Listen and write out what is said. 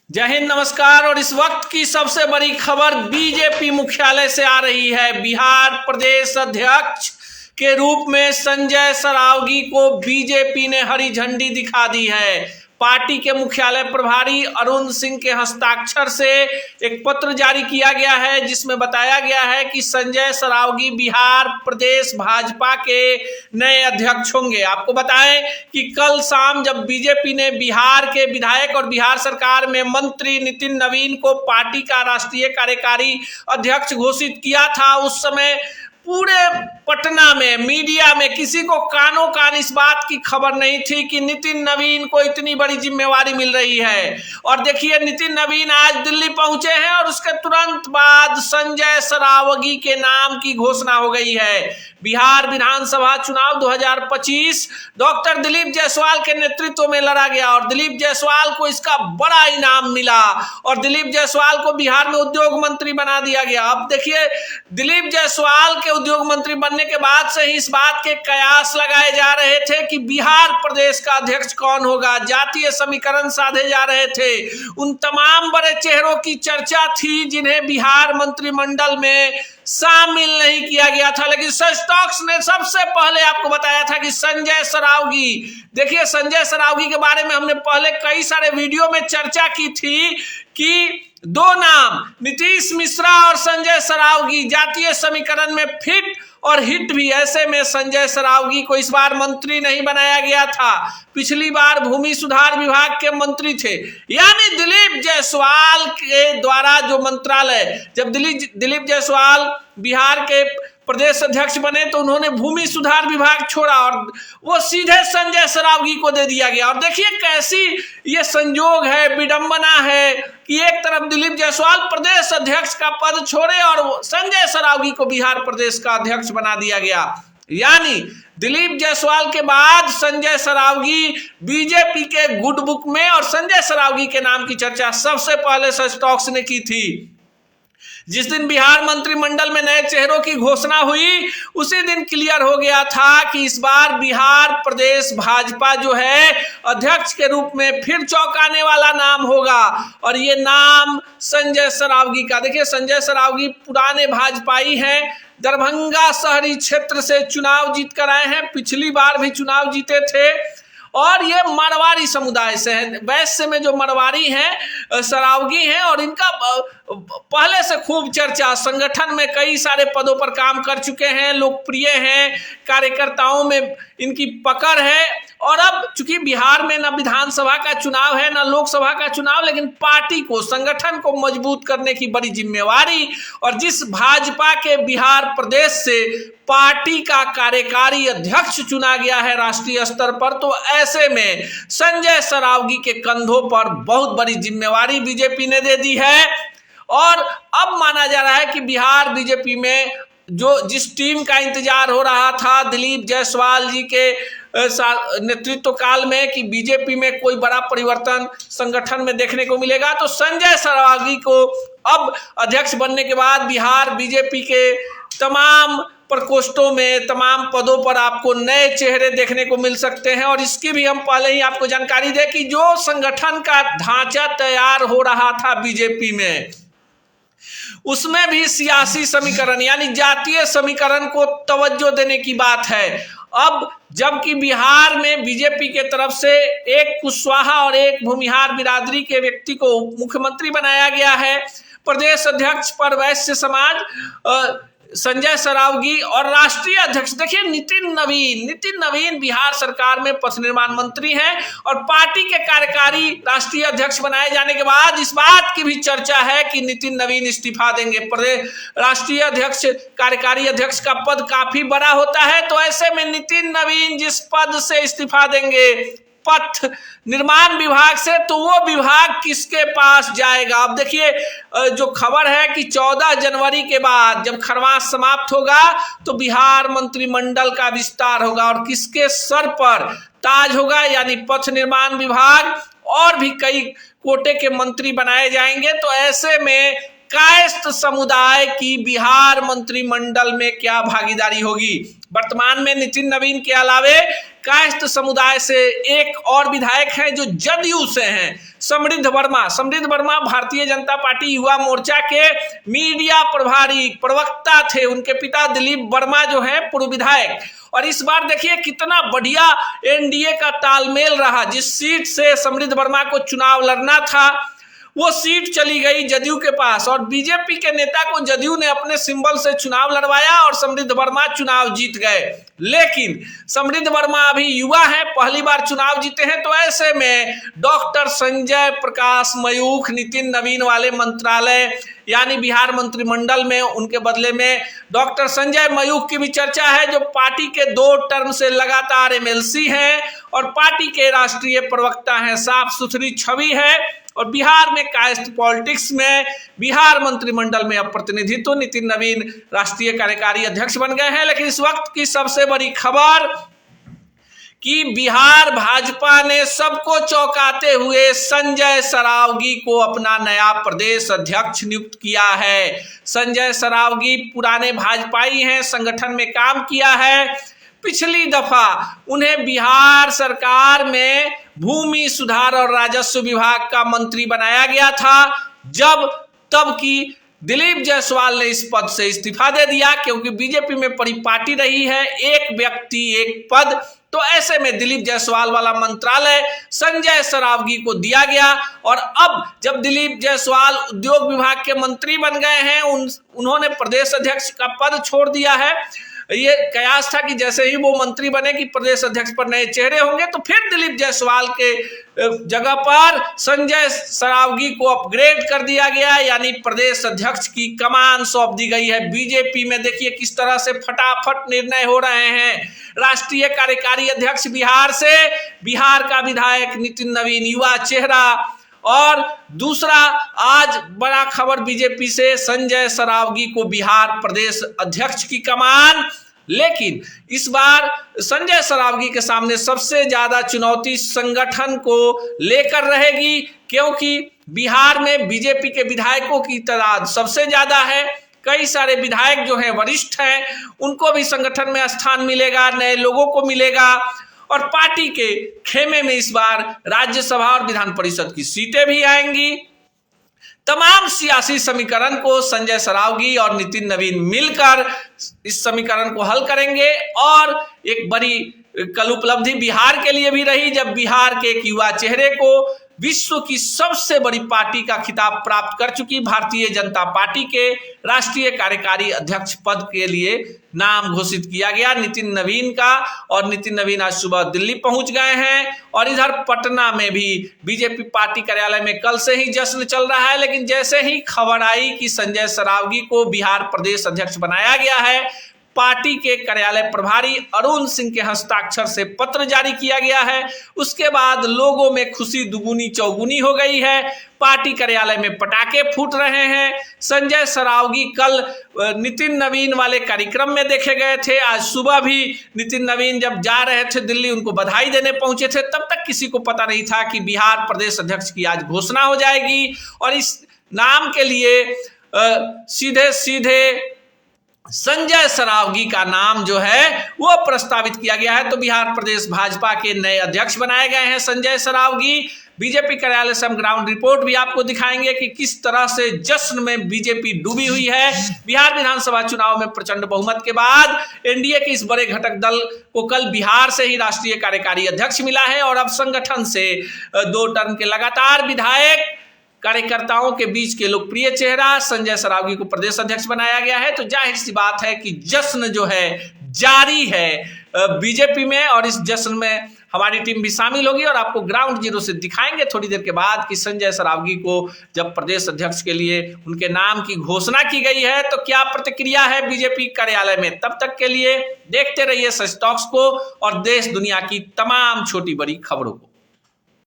जय हिंद, नमस्कार। और इस वक्त की सबसे बड़ी खबर बीजेपी मुख्यालय से आ रही है। बिहार प्रदेश अध्यक्ष के रूप में संजय सरावगी को बीजेपी ने हरी झंडी दिखा दी है। पार्टी के मुख्यालय प्रभारी अरुण सिंह के हस्ताक्षर से एक पत्र जारी किया गया है, जिसमें बताया गया है कि संजय सरावगी बिहार प्रदेश भाजपा के नए अध्यक्ष होंगे। आपको बताएं कि कल शाम जब बीजेपी ने बिहार के विधायक और बिहार सरकार में मंत्री नितिन नवीन को पार्टी का राष्ट्रीय कार्यकारी अध्यक्ष घोषित किया था, उस समय पूरे पटना में मीडिया में किसी को कानों कान इस बात की खबर नहीं थी कि नितिन नवीन को इतनी बड़ी जिम्मेवारी मिल रही है। और देखिए, नितिन नवीन आज दिल्ली पहुंचे हैं और उसके तुरंत बाद संजय सरावगी के नाम की घोषणा हो गई है। बिहार विधानसभा चुनाव 2025 डॉक्टर दिलीप जायसवाल के नेतृत्व में लड़ा गया और दिलीप जायसवाल को इसका बड़ा इनाम मिला और दिलीप जायसवाल को बिहार में उद्योग मंत्री बना दिया गया। अब देखिए, दिलीप जायसवाल के उद्योग मंत्री बनने के बाद से ही इस बात के कयास लगाए जा रहे थे कि बिहार प्रदेश का अध्यक्ष कौन होगा। जातीय समीकरण साधे जा रहे थे। उन तमाम बड़े चेहरों की चर्चा थी जिन्हें बिहार मंत्रिमंडल में शामिल नहीं किया गया था, लेकिन सच टॉक्स ने सबसे पहले आपको बताया था कि संजय सरावगी। देखिए, संजय सरावगी के बारे में हमने पहले कई सारे वीडियो में चर्चा की थी कि दो नाम नीतीश मिश्रा और संजय सरावगी जातीय समीकरण में फिट और हिट भी। ऐसे में संजय सरावगी को इस बार मंत्री नहीं बनाया गया था। पिछली बार भूमि सुधार विभाग के मंत्री थे, यानी दिलीप जायसवाल के द्वारा जो मंत्रालय, जब दिलीप जायसवाल बिहार के प्रदेश अध्यक्ष बने तो उन्होंने भूमि सुधार विभाग छोड़ा और वो सीधे संजय सरावगी को दे दिया गया। और देखिए कैसी ये संजोग है, विडंबना है कि एक तरफ दिलीप जायसवाल प्रदेश अध्यक्ष का पद छोड़े और संजय सरावगी को बिहार प्रदेश का अध्यक्ष बना दिया गया। यानी दिलीप जायसवाल के बाद संजय सरावगी बीजेपी के गुड बुक में, और संजय सरावगी के नाम की चर्चा सबसे पहले सच टॉक्स ने की थी। जिस दिन बिहार मंत्रिमंडल में नए चेहरों की घोषणा हुई, उसी दिन क्लियर हो गया था कि इस बार बिहार प्रदेश भाजपा जो है अध्यक्ष के रूप में फिर चौंकाने वाला नाम होगा, और ये नाम संजय सरावगी का। देखिए, संजय सरावगी पुराने भाजपाई हैं, दरभंगा शहरी क्षेत्र से चुनाव जीत कर आए हैं, पिछली बार भी चुनाव जीते थे, और ये मारवाड़ी समुदाय से है। वैश्य में जो मारवाड़ी हैं सरावगी हैं, और इनका पहले से खूब चर्चा, संगठन में कई सारे पदों पर काम कर चुके हैं, लोकप्रिय हैं, कार्यकर्ताओं में इनकी पकड़ है। और अब चूंकि बिहार में न विधानसभा का चुनाव है न लोकसभा का चुनाव, लेकिन पार्टी को, संगठन को मजबूत करने की बड़ी जिम्मेवारी, और जिस भाजपा के बिहार प्रदेश से पार्टी का कार्यकारी अध्यक्ष चुना गया है राष्ट्रीय स्तर पर, तो ऐसे में संजय सरावगी के कंधों पर बहुत बड़ी जिम्मेवारी बीजेपी ने दे दी है। और अब माना जा रहा है कि बिहार बीजेपी में जिस टीम का इंतजार हो रहा था दिलीप जायसवाल जी के नेतृत्व काल में कि बीजेपी में कोई बड़ा परिवर्तन संगठन में देखने को मिलेगा, तो संजय सरावगी को अब अध्यक्ष बनने के बाद बिहार बीजेपी के तमाम प्रकोष्ठों में, तमाम पदों पर आपको नए चेहरे देखने को मिल सकते हैं। और इसकी भी हम पहले ही आपको जानकारी दें कि जो संगठन का ढांचा तैयार हो रहा था बीजेपी में, उसमें भी सियासी समीकरण यानी जातीय समीकरण को तवज्जो देने की बात है। अब जबकि बिहार में बीजेपी के तरफ से एक कुशवाहा और एक भूमिहार बिरादरी के व्यक्ति को मुख्यमंत्री बनाया गया है, प्रदेश अध्यक्ष पर वैश्य समाज संजय सरावगी, और राष्ट्रीय अध्यक्ष देखिए नितिन नवीन बिहार सरकार में पथ निर्माण मंत्री हैं, और पार्टी के कार्यकारी राष्ट्रीय अध्यक्ष बनाए जाने के बाद इस बात की भी चर्चा है कि नितिन नवीन इस्तीफा देंगे। प्रदेश राष्ट्रीय अध्यक्ष, कार्यकारी अध्यक्ष का पद काफी बड़ा होता है, तो ऐसे में नितिन नवीन जिस पद से इस्तीफा देंगे पथ निर्माण विभाग से, तो वो विभाग किसके पास जाएगा। अब देखिए, जो खबर है कि 14 जनवरी के बाद जब खरमास समाप्त होगा तो बिहार मंत्रिमंडल का विस्तार होगा, और किसके सर पर ताज होगा, यानी पथ निर्माण विभाग और भी कई कोटे के मंत्री बनाए जाएंगे। तो ऐसे में कायस्थ समुदाय की बिहार मंत्रिमंडल में क्या भागीदारी होगी। वर्तमान में नितिन नवीन के अलावे कायस्थ समुदाय से एक और विधायक हैं जो जदयू से हैं, समृद्ध वर्मा। समृद्ध वर्मा भारतीय जनता पार्टी युवा मोर्चा के मीडिया प्रभारी प्रवक्ता थे। उनके पिता दिलीप वर्मा जो है पूर्व विधायक। और इस बार देखिए कितना बढ़िया एनडीए का तालमेल रहा। जिस सीट से समृद्ध वर्मा को चुनाव लड़ना था वो सीट चली गई जदयू के पास, और बीजेपी के नेता को जदयू ने अपने सिंबल से चुनाव लड़वाया और समृद्ध वर्मा चुनाव जीत गए। लेकिन समृद्ध वर्मा अभी युवा है, पहली बार चुनाव जीते हैं, तो ऐसे में डॉक्टर संजय प्रकाश मयूख नितिन नवीन वाले मंत्रालय यानी बिहार मंत्रिमंडल में उनके बदले में डॉक्टर संजय मयूख की भी चर्चा है, जो पार्टी के 2 टर्म से लगातार एमएलसी हैं और पार्टी के राष्ट्रीय प्रवक्ता हैं। साफ सुथरी छवि है और बिहार में कायस्थ पॉलिटिक्स में बिहार मंत्रिमंडल में अब प्रतिनिधित्व नितिन नवीन राष्ट्रीय कार्यकारी अध्यक्ष बन गए हैं। लेकिन इस वक्त की सबसे बड़ी खबर कि बिहार भाजपा ने सबको चौंकाते हुए संजय सरावगी को अपना नया प्रदेश अध्यक्ष नियुक्त किया है। संजय सरावगी पुराने भाजपाई हैं, संगठन में काम किया है। पिछली दफा उन्हें बिहार सरकार में भूमि सुधार और राजस्व विभाग का मंत्री बनाया गया था, जब तब की दिलीप जायसवाल ने इस पद से इस्तीफा दे दिया, क्योंकि बीजेपी में परिपाटी रही है एक व्यक्ति एक पद। तो ऐसे में दिलीप जायसवाल वाला मंत्रालय संजय सरावगी को दिया गया। और अब जब दिलीप जायसवाल उद्योग विभाग के मंत्री बन गए हैं, उन्होंने प्रदेश अध्यक्ष का पद छोड़ दिया है। ये कयास था कि जैसे ही वो मंत्री बने कि प्रदेश अध्यक्ष पर नए चेहरे होंगे, तो फिर दिलीप जायसवाल के जगह पर संजय सरावगी को अपग्रेड कर दिया गया, यानी प्रदेश अध्यक्ष की कमान सौंप दी गई है। बीजेपी में देखिए किस तरह से फटाफट निर्णय हो रहे हैं। राष्ट्रीय कार्यकारी अध्यक्ष बिहार से, बिहार का विधायक नितिन नवीन युवा चेहरा, और दूसरा आज बड़ा खबर बीजेपी से संजय सरावगी को बिहार प्रदेश अध्यक्ष की कमान। लेकिन इस बार संजय सरावगी के सामने सबसे ज्यादा चुनौती संगठन को लेकर रहेगी, क्योंकि बिहार में बीजेपी के विधायकों की तादाद सबसे ज्यादा है। कई सारे विधायक जो हैं वरिष्ठ हैं, उनको भी संगठन में स्थान मिलेगा, नए लोगों को मिलेगा। और पार्टी के खेमे में इस बार राज्यसभा और विधान परिषद की सीटें भी आएंगी। तमाम सियासी समीकरण को संजय सरावगी और नितिन नवीन मिलकर इस समीकरण को हल करेंगे। और एक बड़ी कल उपलब्धि बिहार के लिए भी रही, जब बिहार के एक युवा चेहरे को विश्व की सबसे बड़ी पार्टी का खिताब प्राप्त कर चुकी भारतीय जनता पार्टी के राष्ट्रीय कार्यकारी अध्यक्ष पद के लिए नाम घोषित किया गया नितिन नवीन का। और नितिन नवीन आज सुबह दिल्ली पहुंच गए हैं। और इधर पटना में भी बीजेपी पार्टी कार्यालय में कल से ही जश्न चल रहा है। लेकिन जैसे ही खबर आई कि संजय सरावगी को बिहार प्रदेश अध्यक्ष बनाया गया है, पार्टी के कार्यालय प्रभारी अरुण सिंह के हस्ताक्षर से पत्र जारी किया गया है, उसके बाद लोगों में खुशी दुगुनी चौगुनी हो गई है। पार्टी कार्यालय में पटाखे फूट रहे हैं। संजय सरावगी कल नितिन नवीन वाले कार्यक्रम में देखे गए थे। आज सुबह भी नितिन नवीन जब जा रहे थे दिल्ली, उनको बधाई देने पहुंचे थे, तब तक किसी को पता नहीं था कि बिहार प्रदेश अध्यक्ष की आज घोषणा हो जाएगी। और इस नाम के लिए सीधे सीधे संजय सरावगी का नाम जो है वो प्रस्तावित किया गया है। तो बिहार प्रदेश भाजपा के नए अध्यक्ष बनाए गए हैं संजय सरावगी। बीजेपी कार्यालय से हम ग्राउंड रिपोर्ट भी आपको दिखाएंगे कि किस तरह से जश्न में बीजेपी डूबी हुई है। बिहार विधानसभा चुनाव में प्रचंड बहुमत के बाद एनडीए के इस बड़े घटक दल को कल बिहार से ही राष्ट्रीय कार्यकारी अध्यक्ष मिला है। और अब संगठन से 2 टर्म के लगातार विधायक कार्यकर्ताओं के बीच के लोकप्रिय चेहरा संजय सरावगी को प्रदेश अध्यक्ष बनाया गया है। तो जाहिर सी बात है कि जश्न जो है जारी है बीजेपी में, और इस जश्न में हमारी टीम भी शामिल होगी और आपको ग्राउंड जीरो से दिखाएंगे थोड़ी देर के बाद कि संजय सरावगी को जब प्रदेश अध्यक्ष के लिए उनके नाम की घोषणा की गई है तो क्या प्रतिक्रिया है बीजेपी कार्यालय में। तब तक के लिए देखते रहिए सच टॉक्स को और देश दुनिया की तमाम छोटी बड़ी खबरों को।